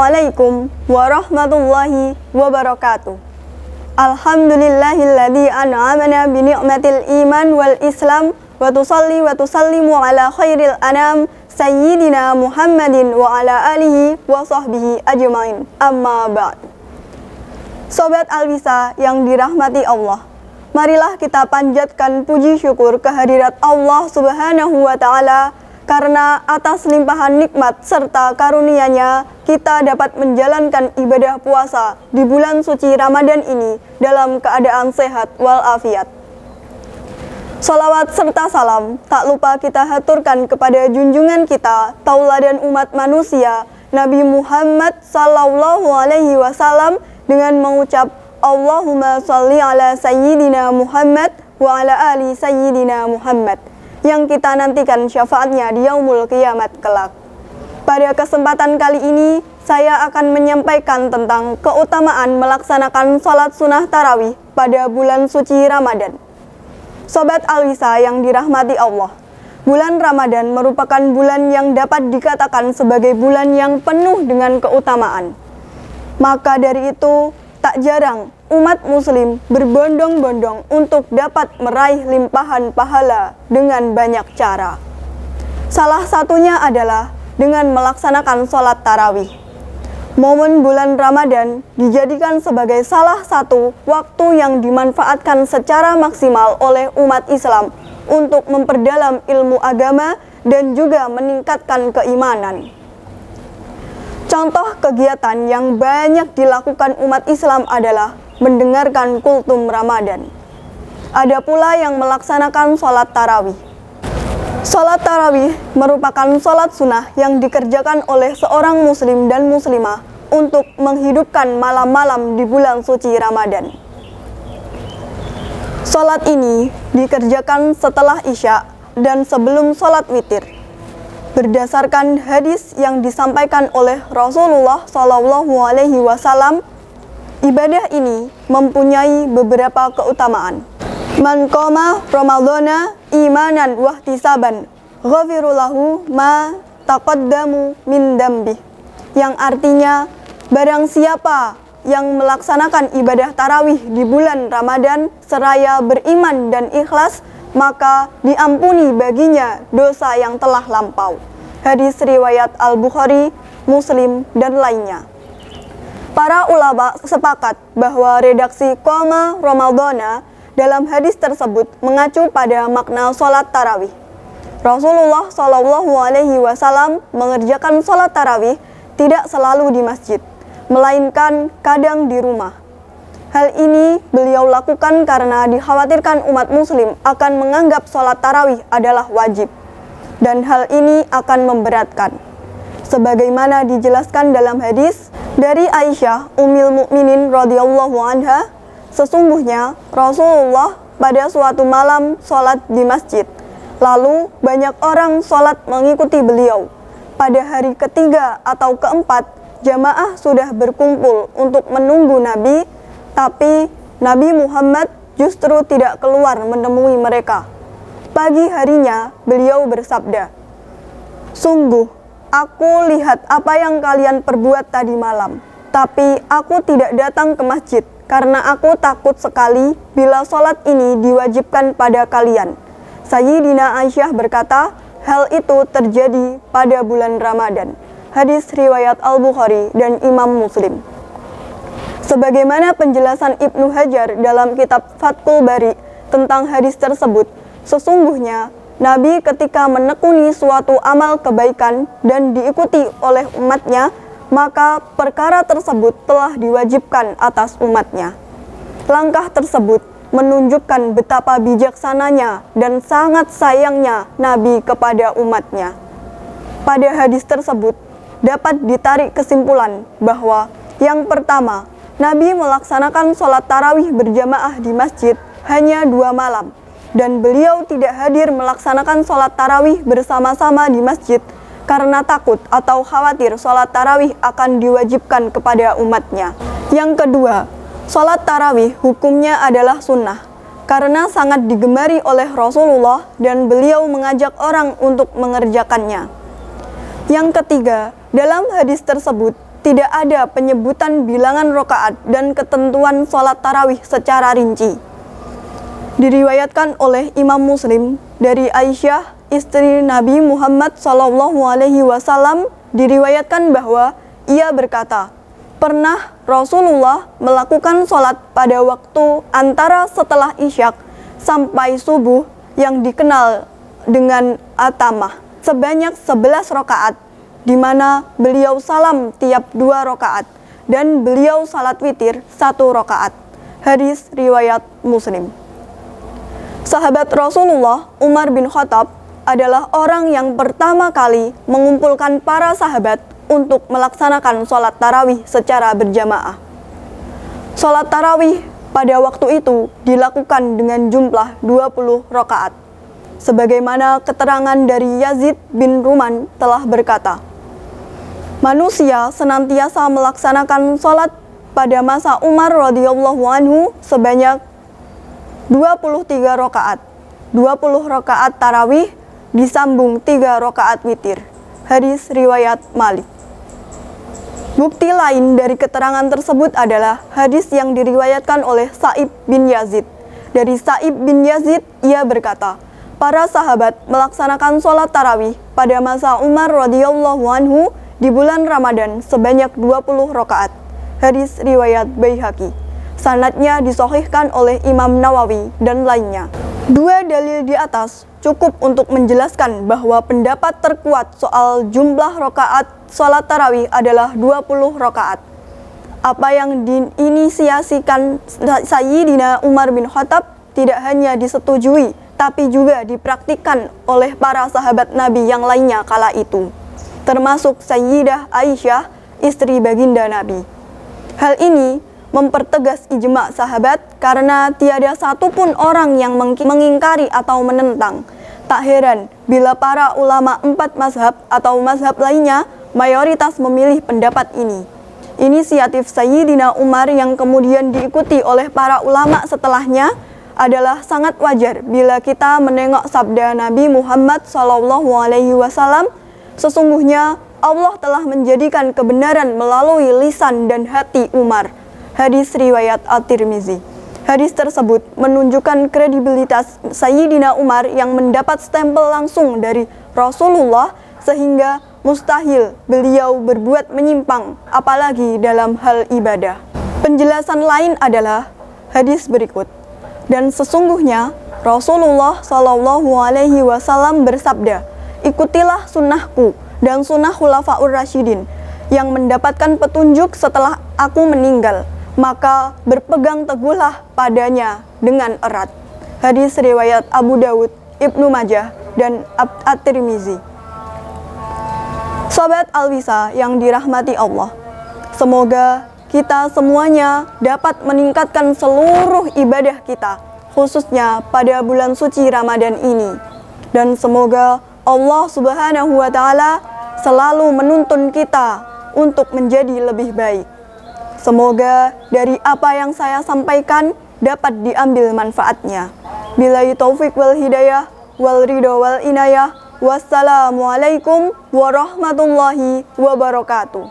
Assalamualaikum warahmatullahi wabarakatuh. Alhamdulillahilladzi an'amana bi ni'matil iman wal islam wa tusalli wa tusallimu ala khairil anam sayyidina Muhammadin wa ala alihi wa sahbihi ajmain. Amma ba'd. Sobat Alwisa yang dirahmati Allah, marilah kita panjatkan puji syukur kehadirat Allah Subhanahu wa Ta'ala, karena atas limpahan nikmat serta karunia-Nya kita dapat menjalankan ibadah puasa di bulan suci Ramadan ini dalam keadaan sehat walafiat. Salawat serta salam tak lupa kita haturkan kepada junjungan kita, tauladan umat manusia, Nabi Muhammad sallallahu alaihi wasallam, dengan mengucap Allahumma sholli ala sayyidina Muhammad wa ala ali sayyidina Muhammad, yang kita nantikan syafaatnya di yaumul kiamat kelak. Pada kesempatan kali ini, saya akan menyampaikan tentang keutamaan melaksanakan sholat sunnah tarawih pada bulan suci Ramadan. Sobat Alwisa yang dirahmati Allah, bulan Ramadan merupakan bulan yang dapat dikatakan sebagai bulan yang penuh dengan keutamaan. Maka dari itu, tak jarang umat muslim berbondong-bondong untuk dapat meraih limpahan pahala dengan banyak cara. Salah satunya adalah dengan melaksanakan sholat tarawih. Momen bulan Ramadan dijadikan sebagai salah satu waktu yang dimanfaatkan secara maksimal oleh umat Islam untuk memperdalam ilmu agama dan juga meningkatkan keimanan. Contoh kegiatan yang banyak dilakukan umat Islam adalah mendengarkan kultum Ramadan. Ada pula yang melaksanakan sholat tarawih. Sholat tarawih merupakan sholat sunnah yang dikerjakan oleh seorang muslim dan muslimah untuk menghidupkan malam-malam di bulan suci Ramadan. Sholat ini dikerjakan setelah Isya dan sebelum sholat witir. Berdasarkan hadis yang disampaikan oleh Rasulullah Shallallahu Alaihi Wasallam, ibadah ini mempunyai beberapa keutamaan. Man qama Ramadhana imanan wahtisaban ghafirullahu ma taqaddamu min dambih, yang artinya barang siapa yang melaksanakan ibadah tarawih di bulan Ramadan seraya beriman dan ikhlas, maka diampuni baginya dosa yang telah lampau. Hadis riwayat Al-Bukhari, Muslim, dan lainnya. Para ulama sepakat bahwa redaksi qoma Ramadhana dalam hadis tersebut mengacu pada makna sholat tarawih. Rasulullah Shallallahu Alaihi Wasallam mengerjakan sholat tarawih tidak selalu di masjid, melainkan kadang di rumah. Hal ini beliau lakukan karena dikhawatirkan umat muslim akan menganggap sholat tarawih adalah wajib, dan hal ini akan memberatkan. Sebagaimana dijelaskan dalam hadis dari Aisyah Ummul Mukminin radhiyallahu anha, sesungguhnya Rasulullah pada suatu malam sholat di masjid, lalu banyak orang sholat mengikuti beliau. Pada hari ketiga atau keempat, jamaah sudah berkumpul untuk menunggu Nabi, tapi Nabi Muhammad justru tidak keluar menemui mereka. Pagi harinya beliau bersabda, "Sungguh, aku lihat apa yang kalian perbuat tadi malam, tapi aku tidak datang ke masjid karena aku takut sekali bila sholat ini diwajibkan pada kalian." Sayyidina Aisyah berkata, hal itu terjadi pada bulan Ramadan. Hadis riwayat Al-Bukhari dan Imam Muslim. Sebagaimana penjelasan Ibnu Hajar dalam kitab Fathul Bari tentang hadis tersebut, sesungguhnya Nabi ketika menekuni suatu amal kebaikan dan diikuti oleh umatnya, maka perkara tersebut telah diwajibkan atas umatnya. Langkah tersebut menunjukkan betapa bijaksananya dan sangat sayangnya Nabi kepada umatnya. Pada hadis tersebut dapat ditarik kesimpulan bahwa yang pertama, Nabi melaksanakan sholat tarawih berjamaah di masjid hanya 2 malam, dan beliau tidak hadir melaksanakan sholat tarawih bersama-sama di masjid karena takut atau khawatir sholat tarawih akan diwajibkan kepada umatnya. Yang kedua, sholat tarawih hukumnya adalah sunnah karena sangat digemari oleh Rasulullah dan beliau mengajak orang untuk mengerjakannya. Yang ketiga, dalam hadis tersebut tidak ada penyebutan bilangan rokaat dan ketentuan sholat tarawih secara rinci. Diriwayatkan oleh Imam Muslim dari Aisyah, istri Nabi Muhammad SAW, diriwayatkan bahwa ia berkata, pernah Rasulullah melakukan sholat pada waktu antara setelah isyak sampai subuh yang dikenal dengan atamah sebanyak 11 rakaat, di mana beliau salam tiap 2 rakaat dan beliau salat witir 1 rakaat. Hadis riwayat Muslim. Sahabat Rasulullah Umar bin Khattab adalah orang yang pertama kali mengumpulkan para sahabat untuk melaksanakan sholat tarawih secara berjamaah. Sholat tarawih pada waktu itu dilakukan dengan jumlah 20 rakaat. Sebagaimana keterangan dari Yazid bin Ruman telah berkata, manusia senantiasa melaksanakan sholat pada masa Umar radhiyallahu anhu sebanyak 23 rakaat, 20 rakaat tarawih disambung 3 rakaat witir. Hadis riwayat Malik. Bukti lain dari keterangan tersebut adalah hadis yang diriwayatkan oleh Sa'ib bin Yazid. Dari Sa'ib bin Yazid, ia berkata, para sahabat melaksanakan sholat tarawih pada masa Umar radhiyallahu anhu di bulan Ramadan sebanyak 20 rakaat. Hadis riwayat Baihaqi. Sanadnya disahihkan oleh Imam Nawawi dan lainnya. Dua dalil di atas cukup untuk menjelaskan bahwa pendapat terkuat soal jumlah rakaat sholat tarawih adalah 20 rakaat. Apa yang diinisiasikan Sayyidina Umar bin Khattab tidak hanya disetujui, tapi juga dipraktikkan oleh para sahabat Nabi yang lainnya kala itu, termasuk Sayyidah Aisyah, istri baginda Nabi. Hal ini mempertegas ijma sahabat karena tiada satupun orang yang mengingkari atau menentang. Tak heran bila para ulama 4 mazhab atau mazhab lainnya mayoritas memilih pendapat ini. Inisiatif Sayyidina Umar yang kemudian diikuti oleh para ulama setelahnya adalah sangat wajar bila kita menengok sabda Nabi Muhammad SAW. Sesungguhnya Allah telah menjadikan kebenaran melalui lisan dan hati Umar. Hadis riwayat At-Tirmizi. Hadis tersebut menunjukkan kredibilitas Sayyidina Umar yang mendapat stempel langsung dari Rasulullah sehingga mustahil beliau berbuat menyimpang apalagi dalam hal ibadah. Penjelasan lain adalah hadis berikut. Dan sesungguhnya Rasulullah SAW bersabda, ikutilah sunnahku dan sunnah khulafaur rasyidin yang mendapatkan petunjuk setelah aku meninggal, maka berpegang teguhlah padanya dengan erat. Hadis riwayat Abu Dawud, Ibnu Majah, dan At-Tirmizi. Sobat Alwisa yang dirahmati Allah, semoga kita semuanya dapat meningkatkan seluruh ibadah kita, khususnya pada bulan suci Ramadan ini. Dan semoga Allah Subhanahu wa Ta'ala selalu menuntun kita untuk menjadi lebih baik. Semoga dari apa yang saya sampaikan dapat diambil manfaatnya. Billahi taufik wal hidayah wal ridho wal inayah. Wassalamualaikum warahmatullahi wabarakatuh.